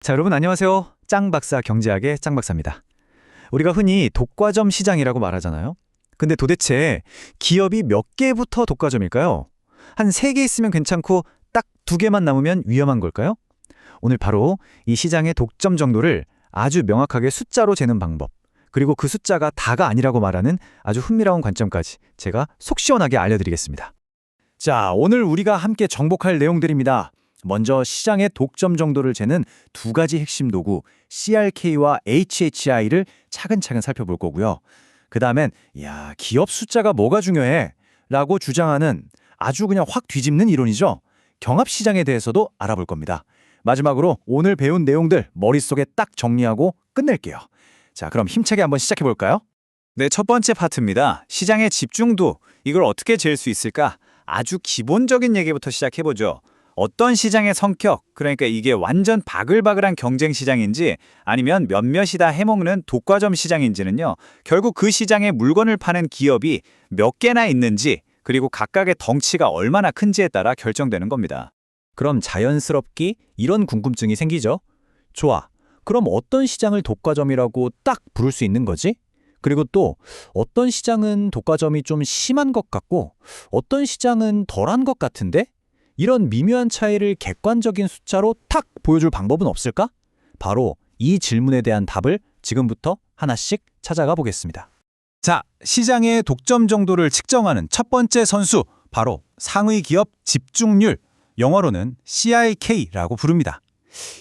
자, 여러분 안녕하세요. 짱박사 경제학의 짱박사입니다. 우리가 흔히 독과점 시장이라고 말하잖아요. 근데 도대체 기업이 몇 개부터 독과점일까요? 한 3개 있으면 괜찮고 딱 2개만 남으면 위험한 걸까요? 오늘 바로 이 시장의 독점 정도를 아주 명확하게 숫자로 재는 방법, 그리고 그 숫자가 다가 아니라고 말하는 아주 흥미로운 관점까지 제가 속 시원하게 알려드리겠습니다. 자, 오늘 우리가 함께 정복할 내용들입니다. 먼저 시장의 독점 정도를 재는 2가지 핵심 도구 CRK와 HHI를 차근차근 살펴볼 거고요. 그 다음엔 기업 숫자가 뭐가 중요해? 라고 주장하는 아주 그냥 확 뒤집는 이론이죠. 경합시장에 대해서도 알아볼 겁니다. 마지막으로 오늘 배운 내용들 머릿속에 딱 정리하고 끝낼게요. 자, 그럼 힘차게 한번 시작해볼까요? 네, 첫 번째 파트입니다. 시장의 집중도, 이걸 어떻게 잴 수 있을까? 아주 기본적인 얘기부터 시작해보죠. 어떤 시장의 성격, 그러니까 이게 완전 바글바글한 경쟁 시장인지 아니면 몇몇이 다 해먹는 독과점 시장인지는요, 결국 그 시장에 물건을 파는 기업이 몇 개나 있는지, 그리고 각각의 덩치가 얼마나 큰지에 따라 결정되는 겁니다. 그럼 자연스럽게 이런 궁금증이 생기죠? 좋아. 그럼 어떤 시장을 독과점이라고 딱 부를 수 있는 거지? 그리고 또 어떤 시장은 독과점이 좀 심한 것 같고 어떤 시장은 덜한 것 같은데? 이런 미묘한 차이를 객관적인 숫자로 탁 보여줄 방법은 없을까? 바로 이 질문에 대한 답을 지금부터 하나씩 찾아가 보겠습니다. 자, 시장의 독점 정도를 측정하는 첫 번째 선수, 바로 상위 기업 집중률, 영어로는 CRK라고 부릅니다.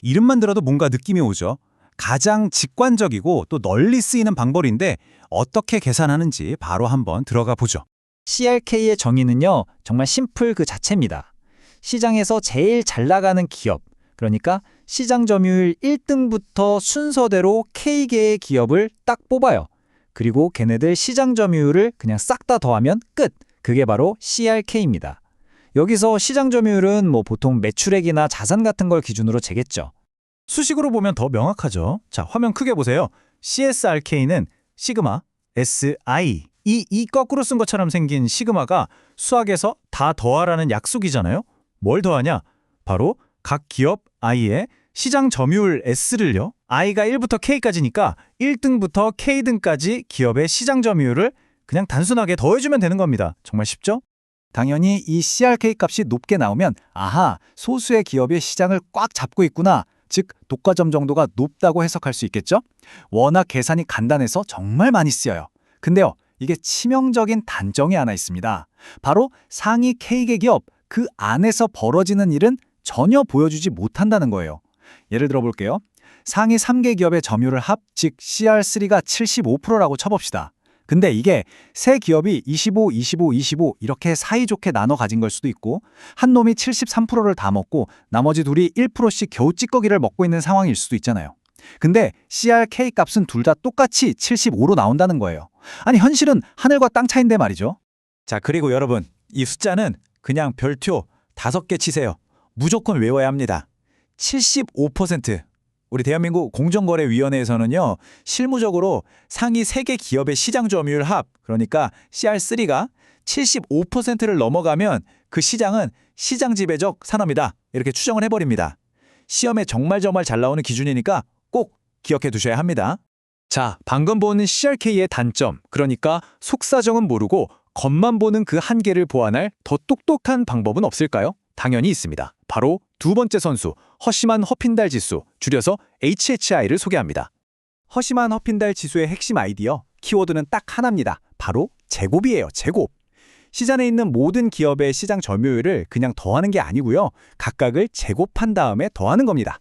이름만 들어도 뭔가 느낌이 오죠? 가장 직관적이고 또 널리 쓰이는 방법인데 어떻게 계산하는지 바로 한번 들어가 보죠. CRK의 정의는요, 정말 심플 그 자체입니다. 시장에서 제일 잘 나가는 기업, 그러니까 시장 점유율 1등부터 순서대로 K개의 기업을 딱 뽑아요. 그리고 걔네들 시장 점유율을 그냥 싹 다 더하면 끝! 그게 바로 CRK입니다. 여기서 시장 점유율은 보통 매출액이나 자산 같은 걸 기준으로 재겠죠. 수식으로 보면 더 명확하죠. 자, 화면 크게 보세요. CSRK는 시그마, SI. 이 거꾸로 쓴 것처럼 생긴 시그마가 수학에서 다 더하라는 약속이잖아요. 뭘 더하냐? 바로 각 기업 I의 시장 점유율 S를요. I가 1부터 K까지니까 1등부터 K등까지 기업의 시장 점유율을 그냥 단순하게 더해주면 되는 겁니다. 정말 쉽죠? 당연히 이 CRK 값이 높게 나오면 아하, 소수의 기업이 시장을 꽉 잡고 있구나. 즉, 독과점 정도가 높다고 해석할 수 있겠죠? 워낙 계산이 간단해서 정말 많이 쓰여요. 근데요, 이게 치명적인 단점이 하나 있습니다. 바로 상위 K개 기업, 그 안에서 벌어지는 일은 전혀 보여주지 못한다는 거예요. 예를 들어 볼게요. 상위 3개 기업의 점유율 합, 즉 CR3가 75%라고 쳐봅시다. 근데 이게 세 기업이 25, 25, 25 이렇게 사이좋게 나눠 가진 걸 수도 있고 한 놈이 73%를 다 먹고 나머지 둘이 1%씩 겨우 찌꺼기를 먹고 있는 상황일 수도 있잖아요. 근데 CRK 값은 둘 다 똑같이 75로 나온다는 거예요. 아니, 현실은 하늘과 땅 차이인데 말이죠. 자, 그리고 여러분, 이 숫자는 그냥 별표 5개 치세요. 무조건 외워야 합니다. 75%. 우리 대한민국 공정거래위원회에서는요, 실무적으로 상위 3개 기업의 시장 점유율 합, 그러니까 CR3가 75%를 넘어가면 그 시장은 시장 지배적 산업이다. 이렇게 추정을 해버립니다. 시험에 정말 잘 나오는 기준이니까 꼭 기억해 두셔야 합니다. 자, 방금 보는 CRK의 단점, 그러니까 속사정은 모르고 겉만 보는 그 한계를 보완할 더 똑똑한 방법은 없을까요? 당연히 있습니다. 바로 두 번째 선수, 허시만 허핀달 지수, 줄여서 HHI를 소개합니다. 허시만 허핀달 지수의 핵심 아이디어, 키워드는 딱 하나입니다. 바로 제곱이에요, 제곱. 시장에 있는 모든 기업의 시장 점유율을 그냥 더하는 게 아니고요. 각각을 제곱한 다음에 더하는 겁니다.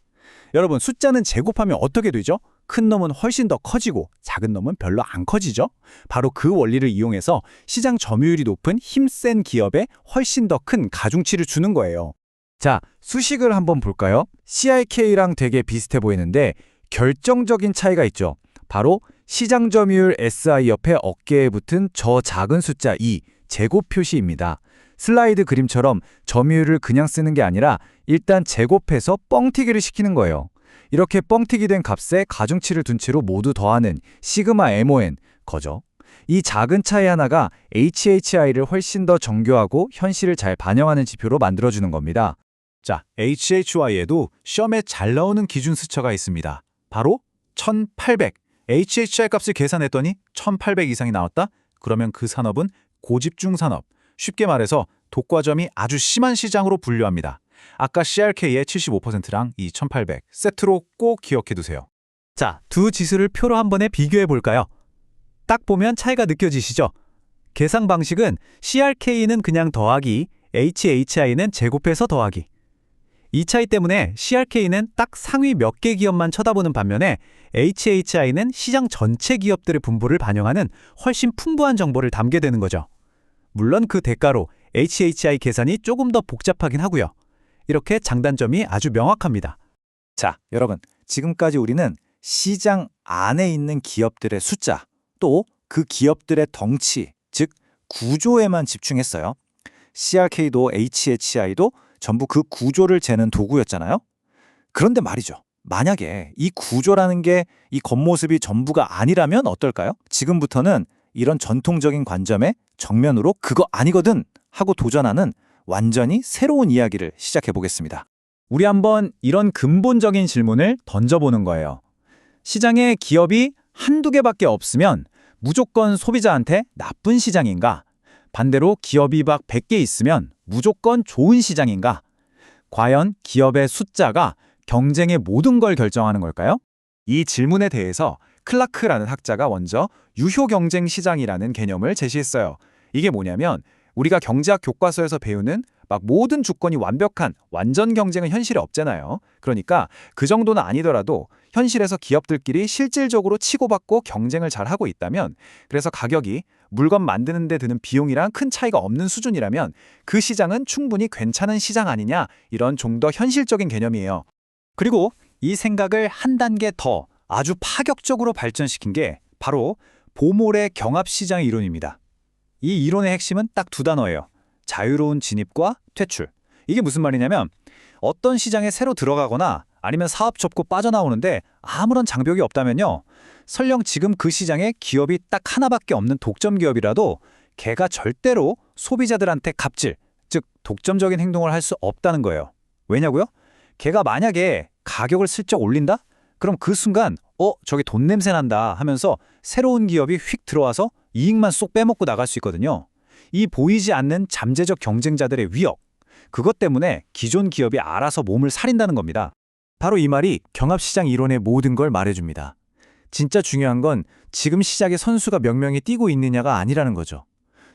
여러분, 숫자는 제곱하면 어떻게 되죠? 큰 놈은 훨씬 더 커지고 작은 놈은 별로 안 커지죠? 바로 그 원리를 이용해서 시장 점유율이 높은 힘센 기업에 훨씬 더 큰 가중치를 주는 거예요. 자, 수식을 한번 볼까요? CRK랑 되게 비슷해 보이는데 결정적인 차이가 있죠. 바로 시장 점유율 SI 옆에 어깨에 붙은 저 작은 숫자 2, 제곱 표시입니다. 슬라이드 그림처럼 점유율을 그냥 쓰는 게 아니라 일단 제곱해서 뻥튀기를 시키는 거예요. 이렇게 뻥튀기 된 값에 가중치를 둔 채로 모두 더하는 시그마 MON, 거죠. 이 작은 차이 하나가 HHI를 훨씬 더 정교하고 현실을 잘 반영하는 지표로 만들어주는 겁니다. 자, HHY에도 시험에 잘 나오는 기준 수치가 있습니다. 바로 1800. HHI 값을 계산했더니 1800 이상이 나왔다? 그러면 그 산업은 고집중 산업. 쉽게 말해서 독과점이 아주 심한 시장으로 분류합니다. 아까 CRK의 75%랑 이 1800 세트로 꼭 기억해두세요. 자, 두 지수를 표로 한 번에 비교해 볼까요? 딱 보면 차이가 느껴지시죠? 계산 방식은 CRK는 그냥 더하기, HHI는 제곱해서 더하기. 이 차이 때문에 CRK는 딱 상위 몇 개 기업만 쳐다보는 반면에 HHI는 시장 전체 기업들의 분포를 반영하는 훨씬 풍부한 정보를 담게 되는 거죠. 물론 그 대가로 HHI 계산이 조금 더 복잡하긴 하고요. 이렇게 장단점이 아주 명확합니다. 자, 여러분, 지금까지 우리는 시장 안에 있는 기업들의 숫자, 또 그 기업들의 덩치, 즉 구조에만 집중했어요. CRK도 HHI도 전부 그 구조를 재는 도구였잖아요. 그런데 말이죠. 만약에 이 구조라는 게 이 겉모습이 전부가 아니라면 어떨까요? 지금부터는 이런 전통적인 관점에 정면으로 그거 아니거든 하고 도전하는 완전히 새로운 이야기를 시작해 보겠습니다. 우리 한번 이런 근본적인 질문을 던져보는 거예요. 시장에 기업이 한두 개밖에 없으면 무조건 소비자한테 나쁜 시장인가? 반대로 기업이 막 100개 있으면 무조건 좋은 시장인가? 과연 기업의 숫자가 경쟁의 모든 걸 결정하는 걸까요? 이 질문에 대해서 클라크라는 학자가 먼저 유효 경쟁 시장이라는 개념을 제시했어요. 이게 뭐냐면 우리가 경제학 교과서에서 배우는 막 모든 조건이 완벽한 완전 경쟁은 현실에 없잖아요. 그러니까 그 정도는 아니더라도 현실에서 기업들끼리 실질적으로 치고받고 경쟁을 잘 하고 있다면, 그래서 가격이 물건 만드는 데 드는 비용이랑 큰 차이가 없는 수준이라면 그 시장은 충분히 괜찮은 시장 아니냐, 이런 좀 더 현실적인 개념이에요. 그리고 이 생각을 한 단계 더 아주 파격적으로 발전시킨 게 바로 보몰의 경합시장 이론입니다. 이 이론의 핵심은 딱 두 단어예요. 자유로운 진입과 퇴출. 이게 무슨 말이냐면 어떤 시장에 새로 들어가거나 아니면 사업 접고 빠져나오는데 아무런 장벽이 없다면요. 설령 지금 그 시장에 기업이 딱 하나밖에 없는 독점 기업이라도 걔가 절대로 소비자들한테 갑질, 즉 독점적인 행동을 할 수 없다는 거예요. 왜냐고요? 걔가 만약에 가격을 슬쩍 올린다? 그럼 그 순간 저기 돈 냄새 난다 하면서 새로운 기업이 휙 들어와서 이익만 쏙 빼먹고 나갈 수 있거든요. 이 보이지 않는 잠재적 경쟁자들의 위협, 그것 때문에 기존 기업이 알아서 몸을 사린다는 겁니다. 바로 이 말이 경합시장 이론의 모든 걸 말해줍니다. 진짜 중요한 건 지금 시작에 선수가 몇 명이 뛰고 있느냐가 아니라는 거죠.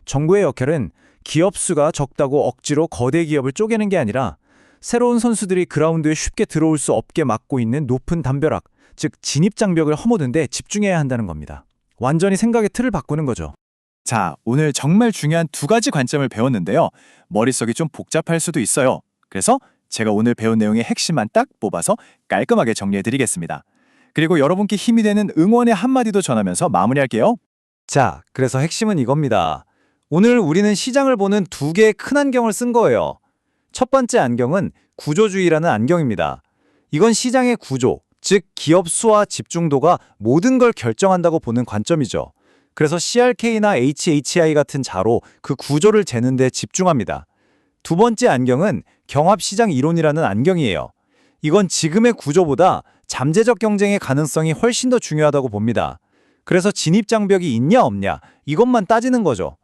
정부의 역할은 기업 수가 적다고 억지로 거대 기업을 쪼개는 게 아니라 새로운 선수들이 그라운드에 쉽게 들어올 수 없게 막고 있는 높은 담벼락, 즉 진입장벽을 허무는 데 집중해야 한다는 겁니다. 완전히 생각의 틀을 바꾸는 거죠. 자, 오늘 정말 중요한 두 가지 관점을 배웠는데요. 머릿속이 좀 복잡할 수도 있어요. 그래서 제가 오늘 배운 내용의 핵심만 딱 뽑아서 깔끔하게 정리해드리겠습니다. 그리고 여러분께 힘이 되는 응원의 한마디도 전하면서 마무리할게요. 자, 그래서 핵심은 이겁니다. 오늘 우리는 시장을 보는 두 개의 큰 안경을 쓴 거예요. 첫 번째 안경은 구조주의라는 안경입니다. 이건 시장의 구조, 즉 기업 수와 집중도가 모든 걸 결정한다고 보는 관점이죠. 그래서 CRK나 HHI 같은 자로 그 구조를 재는 데 집중합니다. 두 번째 안경은 경합시장 이론이라는 안경이에요. 이건 지금의 구조보다 잠재적 경쟁의 가능성이 훨씬 더 중요하다고 봅니다. 그래서 진입장벽이 있냐 없냐 이것만 따지는 거죠.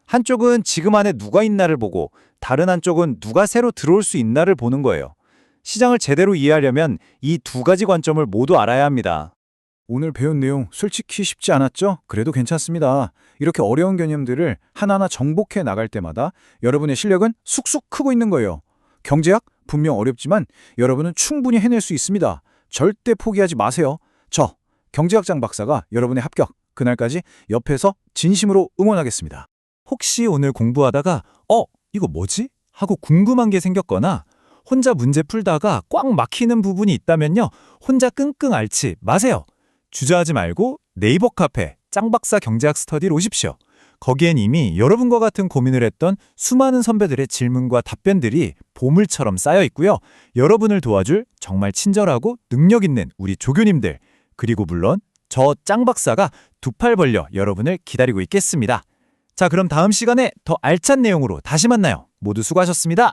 한쪽은 지금 안에 누가 있나를 보고 다른 한쪽은 누가 새로 들어올 수 있나를 보는 거예요. 시장을 제대로 이해하려면 이 두 가지 관점을 모두 알아야 합니다. 오늘 배운 내용 솔직히 쉽지 않았죠? 그래도 괜찮습니다. 이렇게 어려운 개념들을 하나하나 정복해 나갈 때마다 여러분의 실력은 쑥쑥 크고 있는 거예요. 경제학? 분명 어렵지만 여러분은 충분히 해낼 수 있습니다. 절대 포기하지 마세요. 저, 경제학장 박사가 여러분의 합격, 그날까지 옆에서 진심으로 응원하겠습니다. 혹시 오늘 공부하다가 이거 뭐지? 하고 궁금한 게 생겼거나 혼자 문제 풀다가 꽉 막히는 부분이 있다면요. 혼자 끙끙 앓지 마세요. 주저하지 말고 네이버 카페 짱박사 경제학 스터디를 오십시오. 거기엔 이미 여러분과 같은 고민을 했던 수많은 선배들의 질문과 답변들이 보물처럼 쌓여 있고요. 여러분을 도와줄 정말 친절하고 능력 있는 우리 조교님들, 그리고 물론 저 짱박사가 두 팔 벌려 여러분을 기다리고 있겠습니다. 자, 그럼 다음 시간에 더 알찬 내용으로 다시 만나요. 모두 수고하셨습니다.